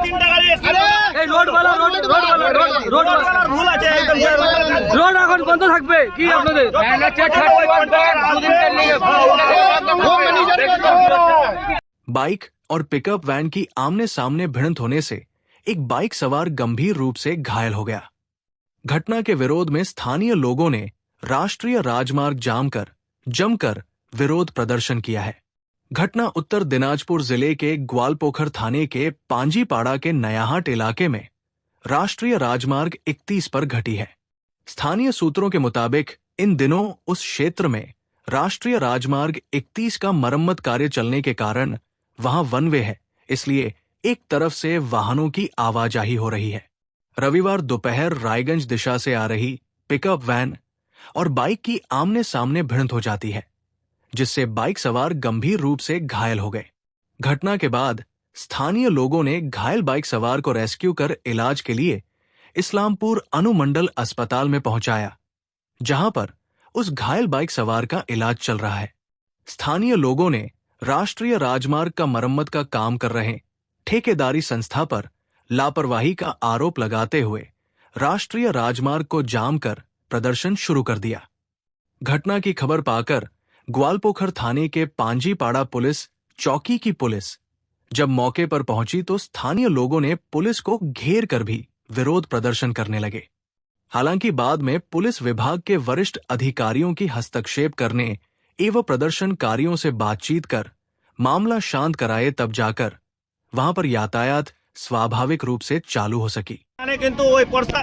তিনটা গাড়ি এসেছিল। এই রোড ভুল আছে একদম। রোড এখন বন্ধ থাকবে কি আপনাদের? बाइक और पिकअप वैन की आमने सामने भिड़ंत होने से एक बाइक सवार गंभीर रूप से घायल हो गया। घटना के विरोध में स्थानीय लोगों ने राष्ट्रीय राजमार्ग जमकर विरोध प्रदर्शन किया है। घटना उत्तर दिनाजपुर जिले के ग्वालपोखर थाने के पांजीपाड़ा के नयाहाट इलाके में राष्ट्रीय राजमार्ग 31 पर घटी है। स्थानीय सूत्रों के मुताबिक इन दिनों उस क्षेत्र में राष्ट्रीय राजमार्ग 31 का मरम्मत कार्य चलने के कारण वहां वन वे है, इसलिए एक तरफ से वाहनों की आवाजाही हो रही है। रविवार दोपहर रायगंज दिशा से आ रही पिकअप वैन और बाइक की आमने सामने भिड़ंत हो जाती है, जिससे बाइक सवार गंभीर रूप से घायल हो गए। घटना के बाद स्थानीय लोगों ने घायल बाइक सवार को रेस्क्यू कर इलाज के लिए इस्लामपुर अनुमंडल अस्पताल में पहुंचाया, जहां पर उस घायल बाइक सवार का इलाज चल रहा है। स्थानीय लोगों ने राष्ट्रीय राजमार्ग का मरम्मत का काम कर रहे ठेकेदारी संस्था पर लापरवाही का आरोप लगाते हुए राष्ट्रीय राजमार्ग को जाम कर प्रदर्शन शुरू कर दिया। घटना की खबर पाकर ग्वालपोखर थाने के पांजीपाड़ा पुलिस चौकी की पुलिस जब मौके पर पहुंची तो स्थानीय लोगों ने पुलिस को घेर कर भी विरोध प्रदर्शन करने लगे। हालांकि बाद में पुलिस विभाग के वरिष्ठ अधिकारियों की हस्तक्षेप करने एवं प्रदर्शनकारियों से बातचीत कर मामला शांत कराए, तब जाकर वहां पर यातायात स्वाभाविक रूप से चालू हो सकी। কিন্তু ওই পর্সা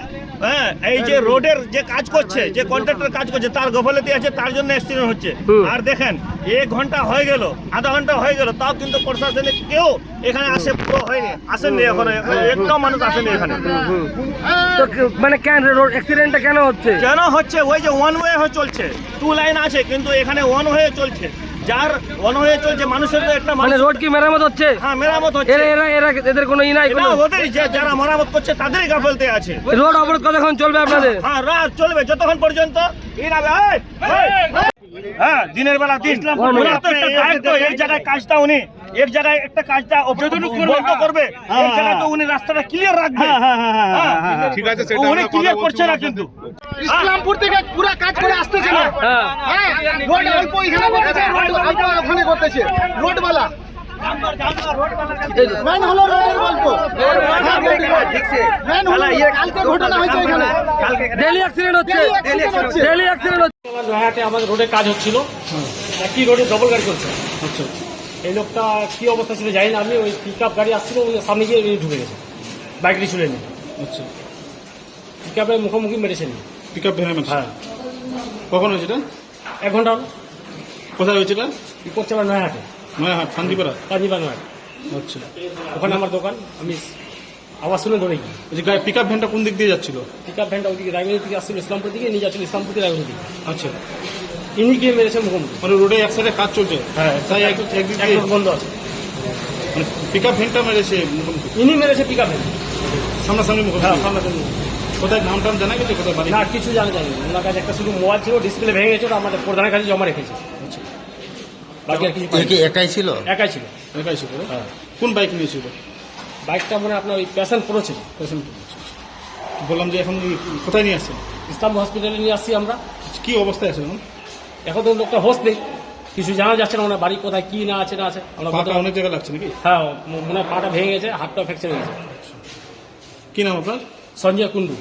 এই যে রোডের যে কাজ করছে, যে কন্ট্রাক্টর কাজ করছে তার গফলতি আছে, তার জন্য অ্যাক্সিডেন্ট হচ্ছে। আর দেখেন 1 ঘন্টা হয়ে গেল, আধা ঘন্টা হয়ে গেল, তাও কিন্তু প্রশাসনে কেউ এখানে আসে পুরো হয়নি, আসেননি এখন, একটাও মানুষ আসেনি এখানে। তো মানে কেন রোড অ্যাক্সিডেন্টটা কেন হচ্ছে? কেন হচ্ছে? ওই যে ওয়ান ওয়ে হয়ে চলছে, 2 লাইন আছে কিন্তু এখানে ওয়ান ওয়ে চলছে। যার ওয়ান ওয়ে চলছে মানুষের তো একটা মানে রোড কি মেরামত হচ্ছে? হ্যাঁ মেরামত হচ্ছে। এদের কোনো ই নাই কোনো? ওদের যারা মেরামত করছে তাদেরই গাফলতে আছে। রোড অবরোধ কতক্ষণ চলবে আপনাদের? হ্যাঁ রাত চলবে যতক্ষণ পর্যন্ত দিনের বেলা দিন। এই জায়গায় কাজটা উনি এক জায়গায় একটা কাজটা বন্ধ করবে, এই জায়গায় তো উনি রাস্তাটা ক্লিয়ার রাখবে। ঠিক আছে, সেটা উনি ক্লিয়ার করছে না কিন্তু। ইসলামপুর থেকে পুরো কাজ করে আসতেছে না। রোড অল্প এখানে করতেছে, রোড অল্প ওখানে করতেছে। রোডওয়ালা মেন হলো রোডের গল্প। মেন হলো কালকে ঘটনা হয়েছে এখানে, ডেইলি অ্যাক্সিডেন্ট হচ্ছে, ডেইলি অ্যাক্সিডেন্ট হচ্ছে। নয়াহাটে আমাদের রোডে কাজ হচ্ছিল, একই রোডে ডবল গাড়ি করছে। আচ্ছা, এই লোকটা কি অবস্থা ছিল জানি না, আমি ওই পিকআপ গাড়ি আসছিল, ওই সামনে গিয়ে ঢুকে গেছে, বাইক নিয়ে চলে নিয়ে। আচ্ছা, পিকআপের মুখোমুখি মেরেছেন। পিকআপ ভ্যানে মেরেছে? হ্যাঁ। কখন হয়েছিল? 1 ঘন্টা হলো। কোথায় হয়েছিল? কি করছে আমার নয়াহাটে, নয়াহাট পাঞ্জিপাড়া। নয়াহাট। আচ্ছা, ওখানে আমার দোকান, আমি আওয়াজ শুনে ধরে গিয়ে। পিকআপ ভ্যানটা কোন দিক দিয়ে যাচ্ছিল? পিকআপ ভ্যানটা ওইদিকে রায়গঞ্জ থেকে আসছিল, ইসলামপুর দিকে নিয়ে যাচ্ছিল, ইসলামপুর থেকে রায়গঞ্জ দিকে। আচ্ছা, ইনি গিয়ে মেরেছে মুখোমুখি। মানে রোডে এক সাইডে কাজ চলছে? হ্যাঁ, একদিক দিয়ে বন্ধ আছে। মানে পিকআপ ভ্যানটা মেরেছে মুখোমুখি? ইনি মেরেছে পিকআপ ভ্যান সামনাসামনি মুখোমুখি? হ্যাঁ, সামনাসামনি। কোথায় নাম টাম জানা গেছে? কোথায় বাড়ি? না, কিছু জানা যায়নি। ওনার কাছে একটা শুধু মোবাইল ছিল, ডিসপ্লে ভেঙে গেছে, ওটা আমাদের প্রধানের কাছে জমা রেখেছে। আচ্ছা, বাকি আর কিছু একাই ছিল? একাই ছিল। একাই ছিল? হ্যাঁ। কোন বাইক নিয়েছিল? বাইকটা মনে আপনার ওই প্যাশন প্রো ছিল। Passion pro. বললাম যে এখন কোথায় নিয়ে আসছেন? ইসলামপুর হসপিটালে নিয়ে আসছি আমরা। কি অবস্থায় আছে এখন? এখন তো লোকটা হোশ নেই, কিছু জানা যাচ্ছে না ওনার বাড়ি কোথায়, কি না আছে না আছে। পাটা অনেক জায়গায় লাগছে নাকি? হ্যাঁ, মনে হয় পাটা ভেঙে গেছে, হাতটাও ফ্র্যাকচার হয়ে গেছে। কি নাম আপনার? সঞ্জয় কুন্ডু।